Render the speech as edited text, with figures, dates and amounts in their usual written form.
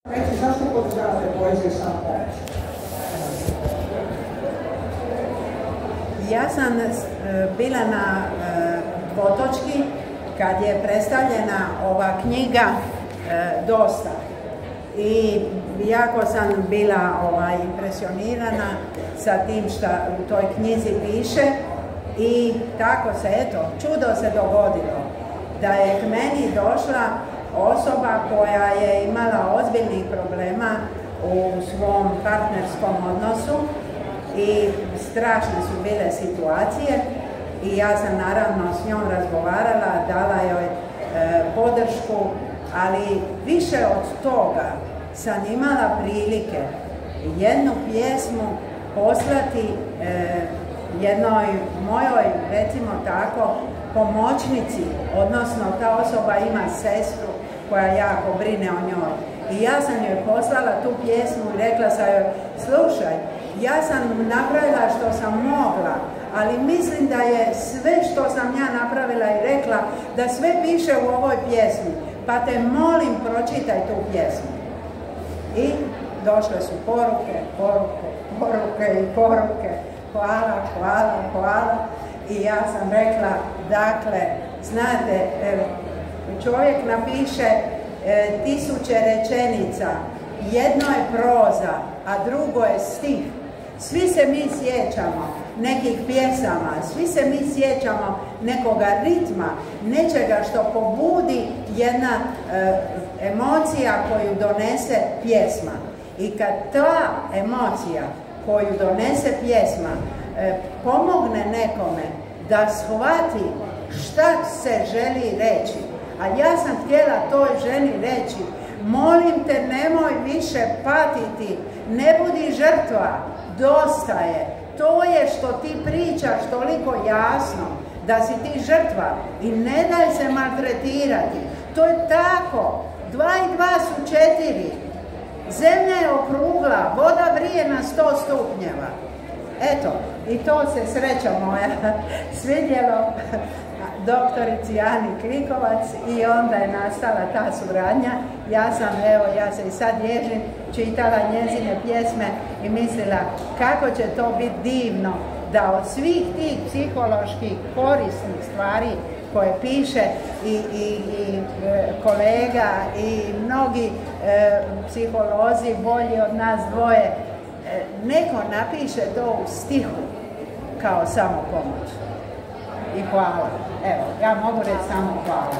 Reći, zašto podržavate poeziju Samopomoć? Ja sam bila na Dvotočki kad je predstavljena ova knjiga Dosta. I jako sam bila impresionirana sa tim što u toj knjizi piše i tako se, eto, čudo se dogodilo da je k meni došla osoba koja je imala ozbiljnih problema u svom partnerskom odnosu i strašne su bile situacije i ja sam naravno s njom razgovarala, dala joj podršku, ali više od toga sam imala prilike jednu pjesmu poslati jednoj mojoj, recimo tako, pomoćnici, odnosno ta osoba ima sestru koja jako brine o njoj. I ja sam joj poslala tu pjesmu i rekla sam joj, slušaj, ja sam napravila što sam mogla, ali mislim da je sve što sam ja napravila i rekla, da sve piše u ovoj pjesmi, pa te molim pročitaj tu pjesmu. I došle su poruke i poruke. Hvala. I ja sam rekla, dakle, znate, čovjek napiše 1000 rečenica, jedno je proza, a drugo je stih. Svi se mi sjećamo nekih pjesama, svi se mi sjećamo nekoga ritma, nečega što pobudi jedna emocija koju donese pjesma. I kad ta emocija koju donese pjesma pomogne nekome da shvati šta se želi reći, a ja sam htjela toj ženi reći, molim te, nemoj više patiti, ne budi žrtva, dosta je. To je što ti pričaš toliko jasno, da si ti žrtva i ne daj se maltretirati. To je tako. 2 i 2 su 4. Zemlja je okrugla, voda vrije na 100 stupnjeva. Eto, i to se, sreća moja, svidjelo doktorici Ani Klikovac i onda je nastala ta suradnja. Ja se i sad ježim, čitala njezine pjesme i mislila kako će to biti divno da od svih tih psiholoških korisnih stvari koje piše i kolega i mnogi psiholozi bolji od nas dvoje, neko napiše to u stihu kao samopomoć. I hvala. Evo, ja mogu reći samo hvala.